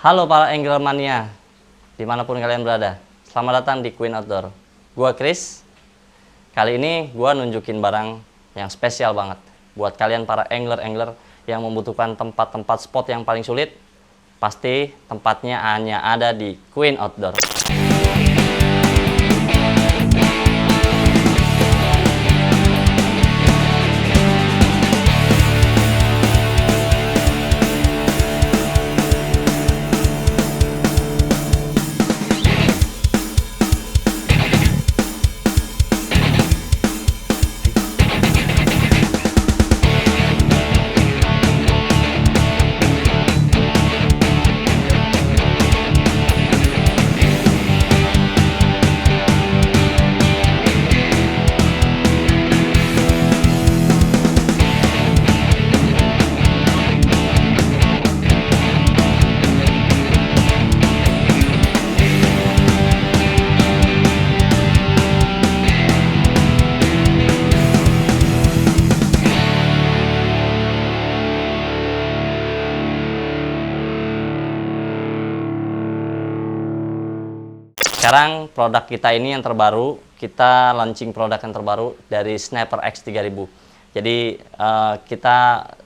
Halo para angler mania, dimanapun kalian berada. Selamat datang di Queen Outdoor. Gua Chris. Kali ini gua nunjukin barang yang spesial banget buat kalian para angler-angler yang membutuhkan tempat-tempat spot yang paling sulit. Pasti tempatnya hanya ada di Queen Outdoor. Sekarang produk kita ini yang terbaru, kita launching produk yang terbaru dari Sniper X 3000. Jadi kita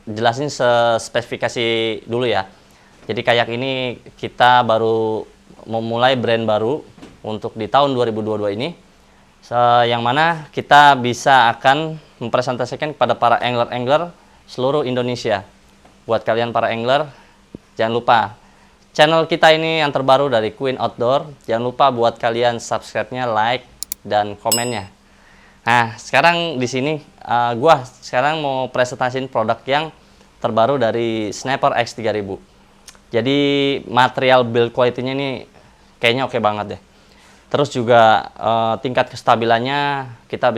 jelasin spesifikasi dulu ya. Jadi kayak ini kita baru memulai brand baru untuk di tahun 2022 ini. Yang mana kita bisa akan mempresentasikan kepada para angler-angler seluruh Indonesia. Buat kalian para angler, jangan lupa channel kita ini yang terbaru dari Queen Outdoor. Jangan lupa buat kalian subscribe-nya, like, dan komennya. Nah, sekarang di sini gua sekarang mau presentasiin produk yang terbaru dari Sniper X 3000. Jadi material build quality-nya ini kayaknya oke banget deh. Terus juga tingkat kestabilannya kita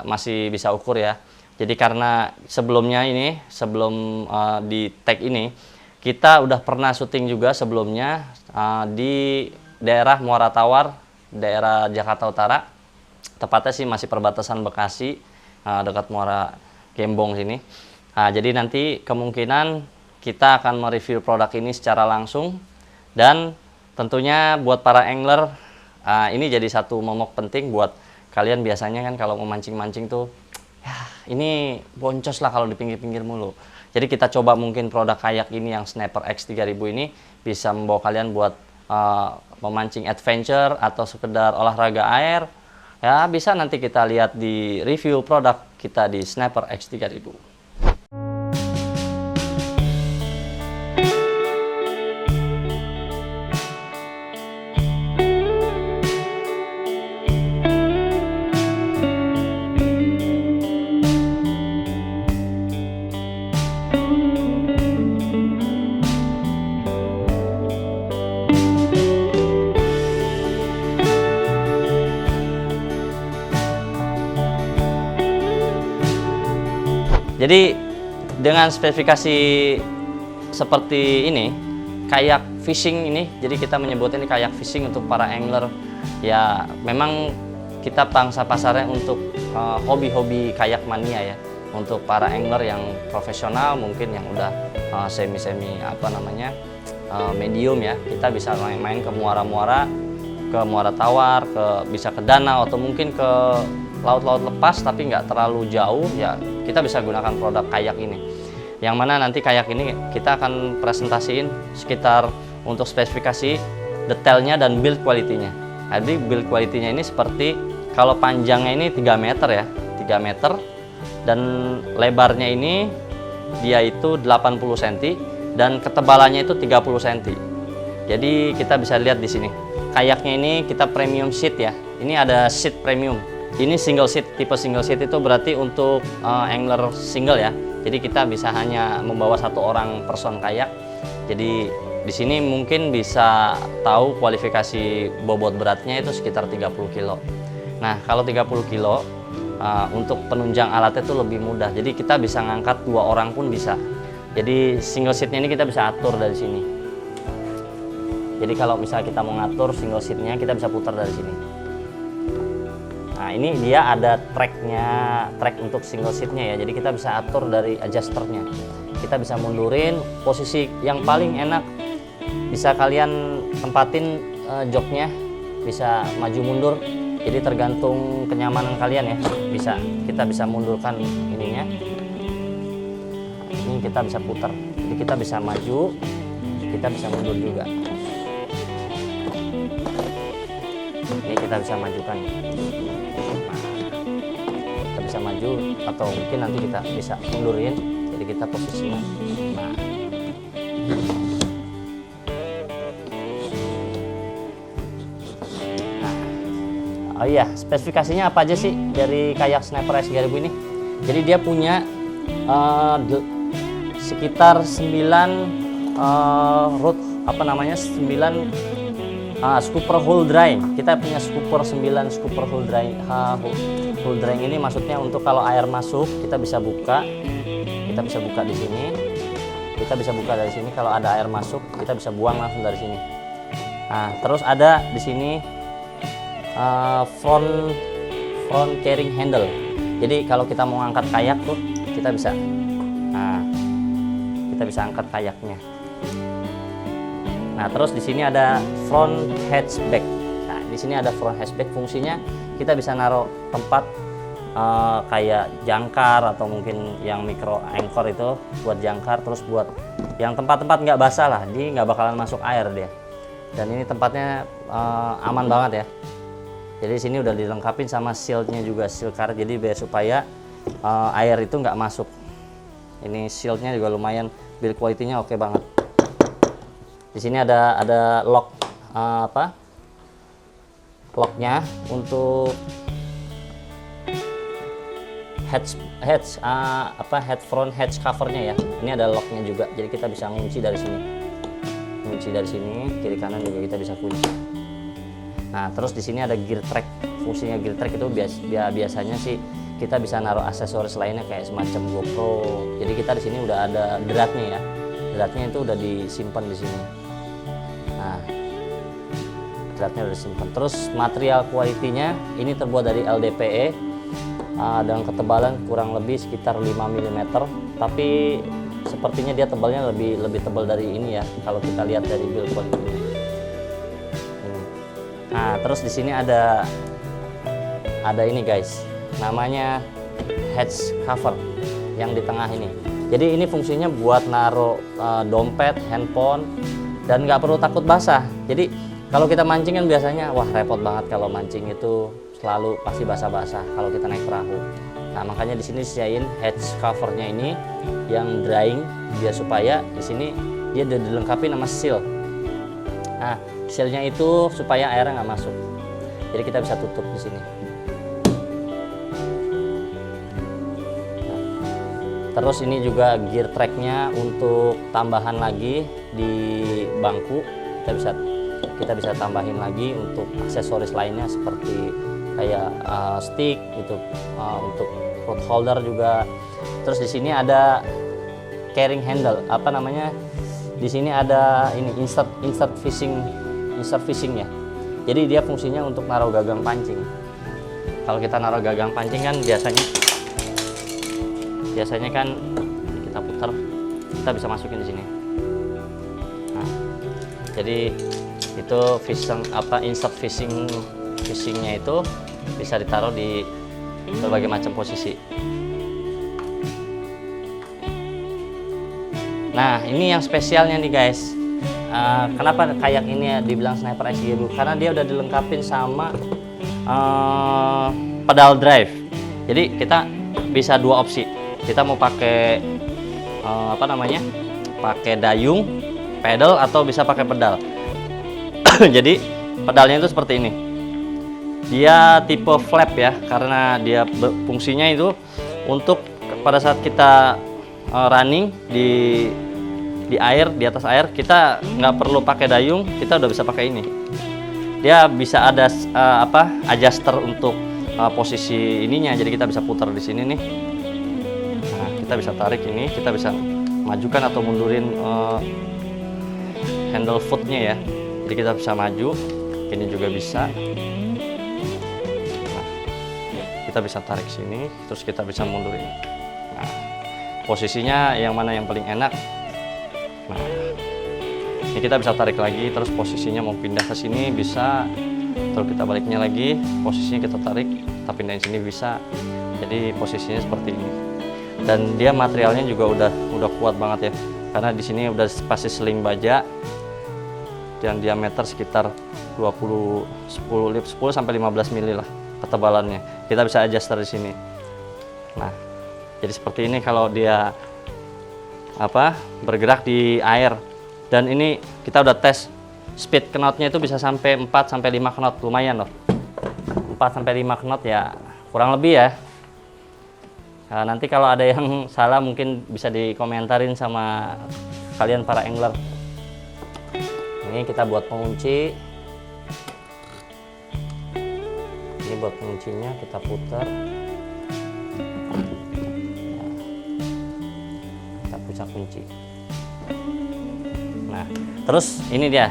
masih bisa ukur ya. Jadi karena sebelumnya ini, sebelum di tag ini, kita udah pernah syuting juga sebelumnya di daerah Muara Tawar, daerah Jakarta Utara. Tepatnya sih masih perbatasan Bekasi, dekat Muara Gembong sini. Jadi nanti kemungkinan kita akan mereview produk ini secara langsung. Dan tentunya buat para angler, ini jadi satu momok penting buat kalian. Biasanya kan kalau mau mancing-mancing tuh, ya ini boncos lah kalau di pinggir-pinggir mulu. Jadi kita coba mungkin produk kayak ini yang Sniper X 3000 ini bisa membawa kalian buat memancing adventure atau sekedar olahraga air. Ya bisa nanti kita lihat di review produk kita di Sniper X 3000. Jadi dengan spesifikasi seperti ini, kayak fishing ini, jadi kita menyebutnya ini kayak fishing untuk para angler. Ya memang kita pangsa pasarnya untuk hobi-hobi kayak mania ya. Untuk para angler yang profesional mungkin yang udah semi-semi medium ya, kita bisa main-main ke muara-muara, ke Muara Tawar, bisa ke danau atau mungkin ke laut-laut lepas tapi nggak terlalu jauh ya, kita bisa gunakan produk kayak ini. Yang mana nanti kayak ini kita akan presentasiin sekitar untuk spesifikasi detailnya dan build quality-nya. Jadi build quality-nya ini seperti kalau panjangnya ini 3 meter ya, 3 meter, dan lebarnya ini dia itu 80 cm dan ketebalannya itu 30 cm. Jadi kita bisa lihat di sini. Kayaknya ini kita premium seat ya. Ini ada seat premium. Ini single seat, tipe single seat itu berarti untuk angler single ya. Jadi kita bisa hanya membawa satu orang person kayak. Jadi di sini mungkin bisa tahu kualifikasi bobot beratnya itu sekitar 30 kilo. Nah kalau 30 kilo untuk penunjang alatnya itu lebih mudah. Jadi kita bisa ngangkat 2 orang pun bisa. Jadi single seatnya ini kita bisa atur dari sini. Jadi kalau misalnya kita mau ngatur single seatnya, kita bisa putar dari sini. Nah ini dia ada track untuk single seatnya ya, jadi kita bisa atur dari adjusternya. Kita bisa mundurin posisi yang paling enak bisa kalian tempatin joknya, bisa maju mundur. Jadi tergantung kenyamanan kalian ya. Kita bisa mundurkan ininya. Ini kita bisa putar. Jadi kita bisa maju, kita bisa mundur juga. Ini kita bisa majukan. Kita bisa maju atau mungkin nanti kita bisa mundurin. Jadi kita posisinya. Oh iya, spesifikasinya apa aja sih dari kayak Sniper S3000 ini? Jadi dia punya sekitar 9 scooper hull drying. Kita punya scooper 9 scooper hull drying. Hull drying ini maksudnya untuk kalau air masuk kita bisa buka. Kita bisa buka di sini. Kita bisa buka dari sini, kalau ada air masuk kita bisa buang langsung dari sini. Nah, terus ada di sini front carrying handle. Jadi kalau kita mau angkat kayak tuh kita bisa angkat kayaknya. Nah, terus di sini ada front hatchback. Nah, di sini ada front hatchback, fungsinya kita bisa naruh tempat kayak jangkar atau mungkin yang micro anchor itu buat jangkar, terus buat yang tempat-tempat nggak basah lah, dia nggak bakalan masuk air dia. Dan ini tempatnya aman banget ya. Jadi sini udah dilengkapin sama shieldnya juga, shield karet, jadi biar supaya air itu nggak masuk. Ini shieldnya juga lumayan, build quality-nya oke banget. Di sini ada lock locknya untuk head front hatch covernya ya. Ini ada locknya juga, jadi kita bisa ngunci dari sini. Kunci dari sini, kiri kanan juga kita bisa kunci. Nah, terus di sini ada gear track. Fungsinya gear track itu biasanya sih kita bisa naruh aksesoris lainnya kayak semacam GoPro. Jadi kita di sini udah ada dratnya ya. Dratnya itu udah disimpan di sini. Nah, dratnya udah disimpan. Terus material kualitinya ini terbuat dari LDPE dengan ketebalan kurang lebih sekitar 5 mm. Tapi sepertinya dia tebalnya lebih tebal dari ini ya kalau kita lihat dari build quality. Nah, terus di sini ada ini guys, namanya hatch cover yang di tengah ini. Jadi ini fungsinya buat naruh dompet, handphone, dan nggak perlu takut basah. Jadi kalau kita mancing kan biasanya wah repot banget kalau mancing itu selalu pasti basah-basah kalau kita naik perahu. Nah, makanya di sini disediain hatch covernya ini yang drying, biar supaya di sini dia udah dilengkapi sama seal. Nah, sealnya itu supaya airnya nggak masuk. Jadi kita bisa tutup di sini. Nah, terus ini juga gear tracknya untuk tambahan lagi di bangku. Kita bisa tambahin lagi untuk aksesoris lainnya seperti kayak stick gitu, untuk rod holder juga. Terus di sini ada carrying handle, di sini ada ini insert fishing ya. Jadi dia fungsinya untuk naruh gagang pancing. Kalau kita naruh gagang pancing kan biasanya kan kita putar, kita bisa masukin di sini. Nah, jadi itu insert fishingnya itu bisa ditaruh di berbagai macam posisi. Nah, ini yang spesialnya nih guys. Kenapa kayak ini dibilang Sniper S3000? Karena dia udah dilengkapin sama pedal drive. Jadi kita bisa dua opsi. Kita mau pakai pakai dayung, pedal, atau bisa pakai pedal. Jadi pedalnya itu seperti ini. Dia tipe flap ya, karena dia fungsinya itu untuk pada saat kita running di air, di atas air, kita nggak perlu pakai dayung, kita udah bisa pakai ini. Dia bisa ada adjuster untuk posisi ininya, jadi kita bisa putar di sini nih. Nah, kita bisa tarik ini, kita bisa majukan atau mundurin handle footnya ya. Jadi kita bisa maju, ini juga bisa. Nah, kita bisa tarik sini, terus kita bisa mundurin. Nah, posisinya yang mana yang paling enak? Nah, ini kita bisa tarik lagi, terus posisinya mau pindah ke sini bisa, terus kita baliknya lagi, posisinya kita tarik, kita pindahin sini bisa. Jadi posisinya seperti ini. Dan dia materialnya juga udah kuat banget ya, karena di sini udah pasti seling baja dan diameter sekitar 10 sampai 15 mili lah ketebalannya. Kita bisa adjuster di sini. Nah, jadi seperti ini kalau dia bergerak di air. Dan ini kita udah tes speed knotnya itu bisa sampai 4 sampai 5 knot, lumayan loh. 4 sampai 5 knot ya kurang lebih ya. Nah, nanti kalau ada yang salah mungkin bisa dikomentarin sama kalian para angler. Ini kita buat pengunci. Ini buat penguncinya, kita putar. Kita putar kunci. Nah, terus ini dia.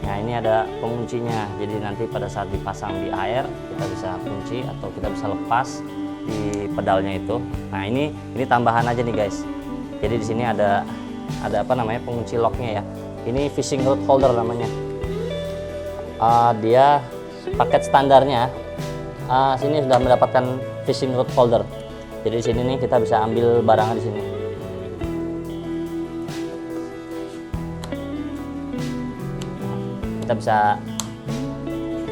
Nah, ini ada penguncinya. Jadi nanti pada saat dipasang di air, kita bisa kunci atau kita bisa lepas di pedalnya itu. Nah, ini tambahan aja nih, guys. Jadi di sini ada pengunci locknya ya. Ini fishing rod holder namanya. Dia paket standarnya. Sini sudah mendapatkan fishing rod holder. Jadi di sini nih kita bisa ambil barangnya di sini. Kita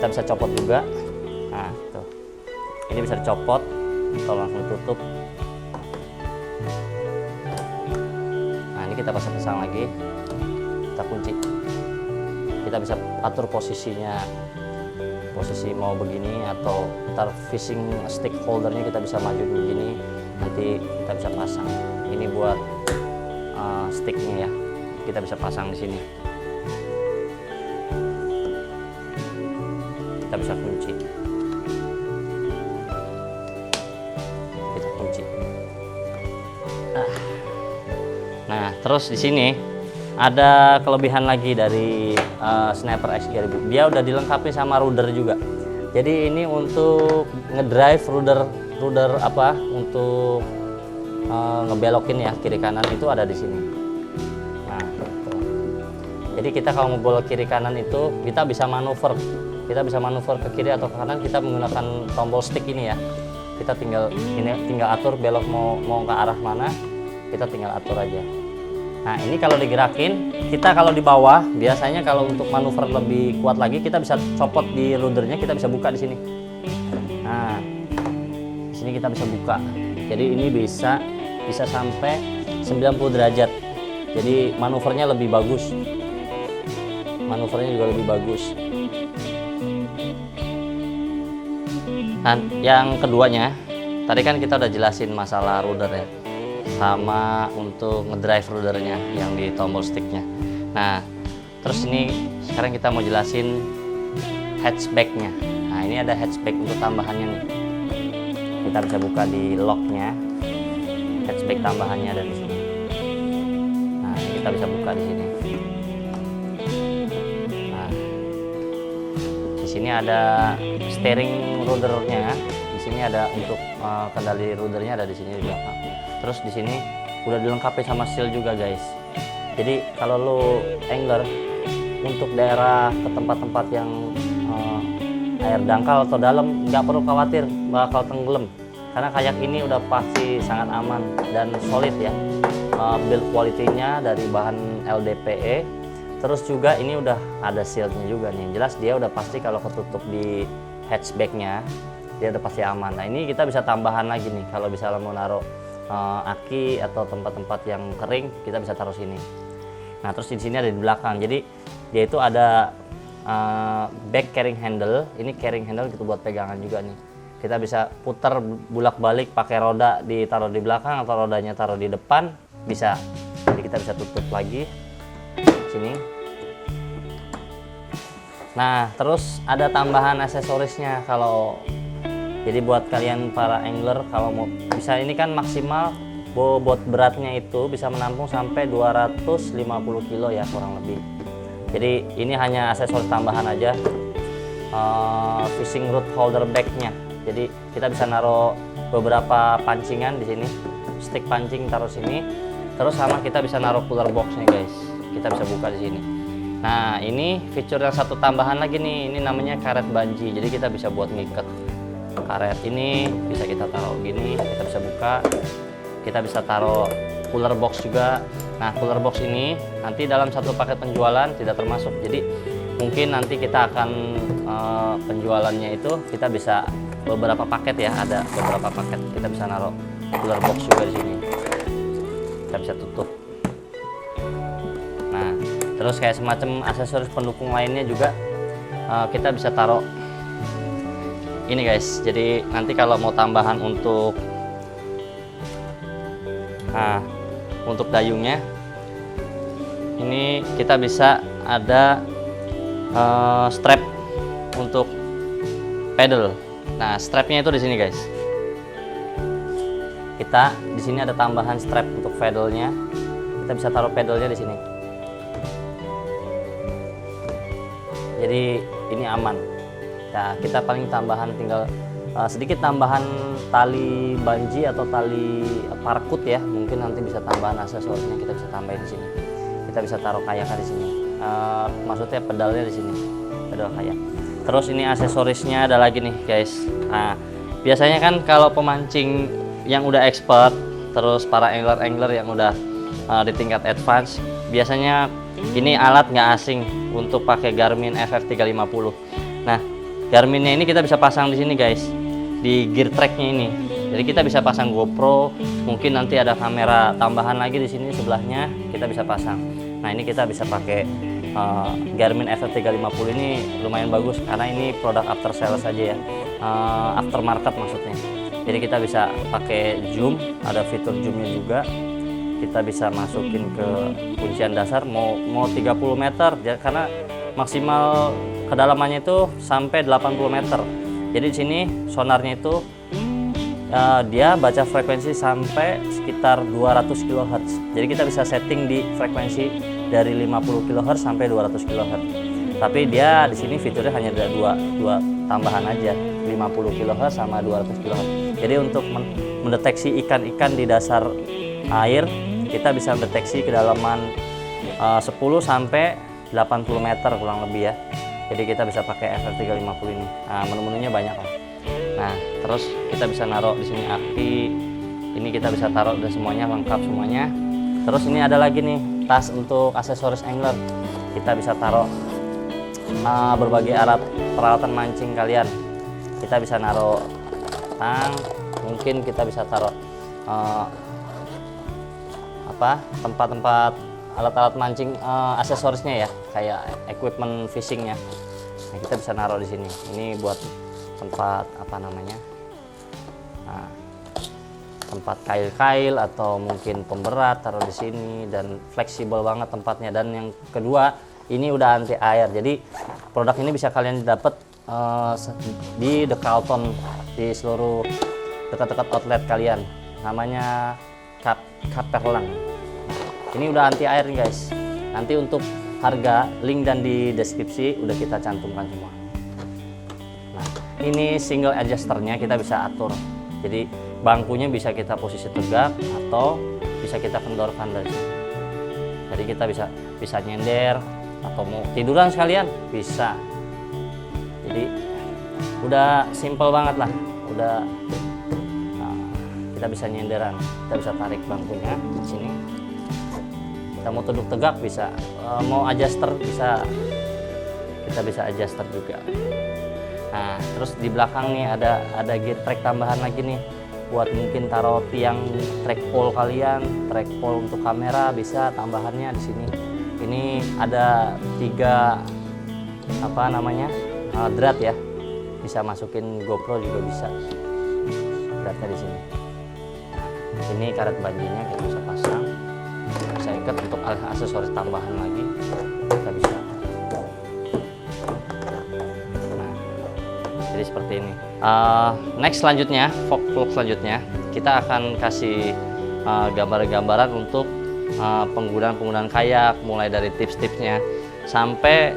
bisa copot juga. Nah, tuh. Ini bisa dicopot atau langsung tutup. Nah, ini kita pasang lagi. Kita kunci. Kita bisa atur posisinya. Posisi mau begini atau ntar fishing stick holdernya kita bisa maju begini, nanti kita bisa pasang. Ini buat sticknya ya, kita bisa pasang di sini. Kita bisa kunci. Kita kunci. Nah, terus di sini ada kelebihan lagi dari Sniper X3000. Dia udah dilengkapi sama rudder juga. Jadi ini untuk ngedrive rudder untuk ngebelokin ya kiri kanan itu ada di sini. Nah, gitu. Jadi kita kalau mau belok kiri kanan itu kita bisa manuver. Kita bisa manuver ke kiri atau ke kanan, kita menggunakan tombol stick ini ya. Kita tinggal atur belok mau ke arah mana, kita tinggal atur aja. Nah, ini kalau digerakin, kita kalau di bawah, biasanya kalau untuk manuver lebih kuat lagi, kita bisa copot di ruddernya, kita bisa buka di sini. Nah, di sini kita bisa buka. Jadi ini bisa sampai 90 derajat. Jadi manuvernya lebih bagus. Manuvernya juga lebih bagus. Nah, yang keduanya, tadi kan kita udah jelasin masalah rudder ya. Sama untuk ngedrive ruddernya yang di tombol sticknya. Nah, terus ini sekarang kita mau jelasin hatchbacknya. Nah, ini ada hatchback untuk tambahannya nih. Kita bisa buka di locknya. Hatchback tambahannya ada di sini. Nah, ini kita bisa buka di sini. Nah, di sini ada steering ruddernya. Di sini ada untuk kendali ruddernya ada di sini di belakang. Terus di sini udah dilengkapi sama seal juga, guys. Jadi kalau lo angler untuk daerah ke tempat-tempat yang air dangkal atau dalam, nggak perlu khawatir bakal tenggelam, karena kayak ini udah pasti sangat aman dan solid ya. Build quality-nya dari bahan LDPE. Terus juga ini udah ada shieldnya juga nih. Jelas dia udah pasti kalau ketutup di hatchbacknya dia udah pasti aman. Nah, ini kita bisa tambahan lagi nih kalau misalnya mau naruh aki atau tempat-tempat yang kering, kita bisa taruh sini. Nah, terus di sini ada di belakang. Jadi dia itu ada back carrying handle. Ini carrying handle gitu buat pegangan juga nih. Kita bisa putar bolak-balik pakai roda ditaruh di belakang atau rodanya taruh di depan, bisa. Jadi kita bisa tutup lagi sini. Nah, terus ada tambahan aksesorisnya kalau jadi buat kalian para angler kalau mau bisa, ini kan maksimal bobot beratnya itu bisa menampung sampai 250 kilo ya kurang lebih. Jadi ini hanya aksesoris tambahan aja, fishing rod holder backnya. Jadi kita bisa naruh beberapa pancingan di sini, stick pancing taruh sini. Terus sama kita bisa naruh cooler boxnya guys. Kita bisa buka di sini. Nah, ini fitur yang satu tambahan lagi nih. Ini namanya karet banji. Jadi kita bisa buat ngikat karet ini, bisa kita taruh gini, kita bisa buka. Kita bisa taruh cooler box juga. Nah, cooler box ini nanti dalam satu paket penjualan tidak termasuk. Jadi mungkin nanti kita akan penjualannya itu kita bisa beberapa paket ya, ada beberapa paket. Kita bisa naruh cooler box juga di sini. Kita bisa tutup. Nah, terus kayak semacam aksesoris pendukung lainnya juga kita bisa taruh ini guys. Jadi nanti kalau mau tambahan untuk dayungnya ini kita bisa ada strap untuk pedal. Nah, strapnya itu di sini guys. Kita di sini ada tambahan strap untuk pedalnya. Kita bisa taruh pedalnya di sini. Jadi ini aman. Nah, kita paling tambahan tinggal sedikit tambahan tali banji atau tali parkut ya. Mungkin nanti bisa tambahan aksesorisnya, kita bisa tambahin di sini. Kita bisa taruh kayak di sini. Maksudnya pedalnya di sini, pedal kayak. Terus ini aksesorisnya ada lagi nih guys. Nah, biasanya kan kalau pemancing yang udah expert, terus para angler yang udah di tingkat advance, biasanya ini alat nggak asing untuk pakai Garmin FF350. Nah, Garminnya ini kita bisa pasang di sini guys, di gear tracknya ini. Jadi kita bisa pasang GoPro, mungkin nanti ada kamera tambahan lagi di sini sebelahnya kita bisa pasang. Nah, ini kita bisa pakai Garmin FF350 ini lumayan bagus karena ini produk after sales saja ya, aftermarket maksudnya. Jadi kita bisa pakai zoom, ada fitur zoomnya juga. Kita bisa masukin ke kuncian dasar mau 30 meter karena maksimal kedalamannya itu sampai 80 meter. Jadi di sini sonarnya itu dia baca frekuensi sampai sekitar 200 kHz. Jadi kita bisa setting di frekuensi dari 50 kHz sampai 200 kHz. Tapi dia di sini fiturnya hanya ada dua tambahan aja, 50 kHz sama 200 kHz. Jadi untuk mendeteksi ikan-ikan di dasar air, kita bisa mendeteksi kedalaman 10 sampai 80 meter kurang lebih ya. Jadi kita bisa pakai FF350 ini. Nah, menu-menunya banyak lah. Nah, terus kita bisa naruh di sini aki. Ini kita bisa taruh udah semuanya, lengkap semuanya. Terus ini ada lagi nih tas untuk aksesoris angler. Kita bisa taruh berbagai alat peralatan mancing kalian. Kita bisa naruh tang, mungkin kita bisa taruh tempat-tempat alat-alat mancing aksesorisnya ya, kayak equipment fishingnya. Nah, kita bisa naruh di sini. Ini buat tempat tempat kail-kail atau mungkin pemberat, taruh di sini dan fleksibel banget tempatnya. Dan yang kedua, ini udah anti air. Jadi produk ini bisa kalian dapat di Decathlon, di seluruh dekat-dekat outlet kalian. Namanya Caperlan. Ini udah anti air nih guys. Nanti untuk harga, link dan di deskripsi udah kita cantumkan semua. Nah, ini single adjusternya kita bisa atur. Jadi bangkunya bisa kita posisi tegak atau bisa kita kendorkan dari sini. Jadi kita bisa nyender atau mau tiduran sekalian bisa. Jadi udah simple banget lah. Udah kita bisa nyenderan. Kita bisa tarik bangkunya di sini. Kita mau duduk tegak bisa, mau adjuster bisa, kita bisa adjuster juga. Nah, terus di belakang nih ada gear track tambahan lagi nih, buat mungkin taruh tiang track pole kalian, track pole untuk kamera bisa tambahannya di sini. Ini ada 3 drat ya, bisa masukin GoPro juga bisa, dratnya di sini. Nah, ini karet banjinya kita bisa pasang. Bisa ikat untuk aksesoris tambahan lagi kita bisa. Nah, jadi seperti ini. Next selanjutnya, vlog selanjutnya kita akan kasih gambar-gambaran untuk penggunaan kayak, mulai dari tips-tipsnya sampai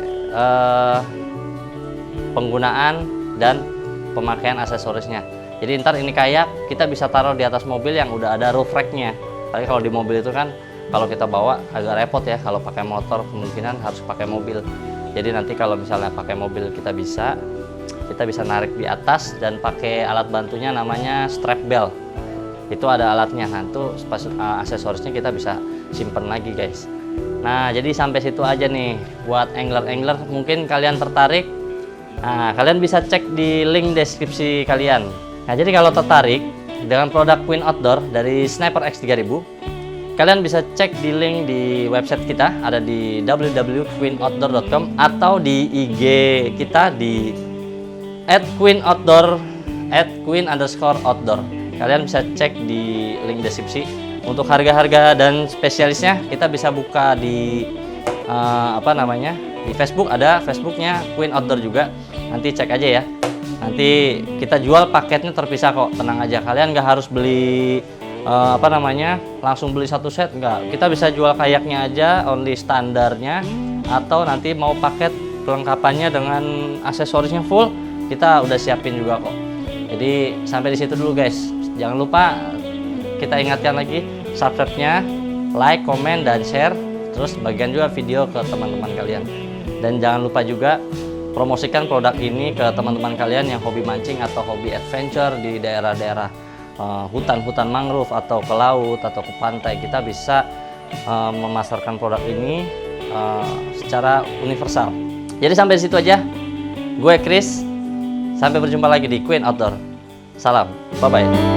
penggunaan dan pemakaian aksesorisnya. Jadi ntar ini kayak kita bisa taruh di atas mobil yang udah ada roof rack-nya. Tapi kalau di mobil itu kan kalau kita bawa agak repot ya, kalau pakai motor kemungkinan harus pakai mobil. Jadi nanti kalau misalnya pakai mobil kita bisa narik di atas dan pakai alat bantunya namanya strap belt. Itu ada alatnya. Nah, itu aksesorisnya kita bisa simpen lagi guys. Nah, jadi sampai situ aja nih buat angler-angler mungkin kalian tertarik. Nah, kalian bisa cek di link deskripsi kalian. Nah, jadi kalau tertarik dengan produk Queen Outdoor dari Sniper X3000, kalian bisa cek di link di website kita, ada di www.queenoutdoor.com atau di IG kita di @queenoutdoor @queen_outdoor. Kalian bisa cek di link deskripsi. Untuk harga-harga dan spesialisnya kita bisa buka di di Facebook, ada Facebooknya Queen Outdoor juga. Nanti cek aja ya. Nanti kita jual paketnya terpisah kok, tenang aja. Kalian nggak harus beli langsung beli satu set, nggak. Kita bisa jual kayaknya aja, only standarnya, atau nanti mau paket pelengkapannya dengan aksesorisnya full, kita udah siapin juga kok. Jadi sampai di situ dulu guys. Jangan lupa kita ingatkan lagi, subscribe-nya, like, komen, dan share. Terus bagian juga video ke teman-teman kalian. Dan jangan lupa juga promosikan produk ini ke teman-teman kalian yang hobi mancing atau hobi adventure di daerah-daerah hutan-hutan mangrove atau ke laut atau ke pantai. Kita bisa memasarkan produk ini secara universal. Jadi sampai situ aja. Gue Chris. Sampai berjumpa lagi di Queen Outdoor. Salam. Bye-bye.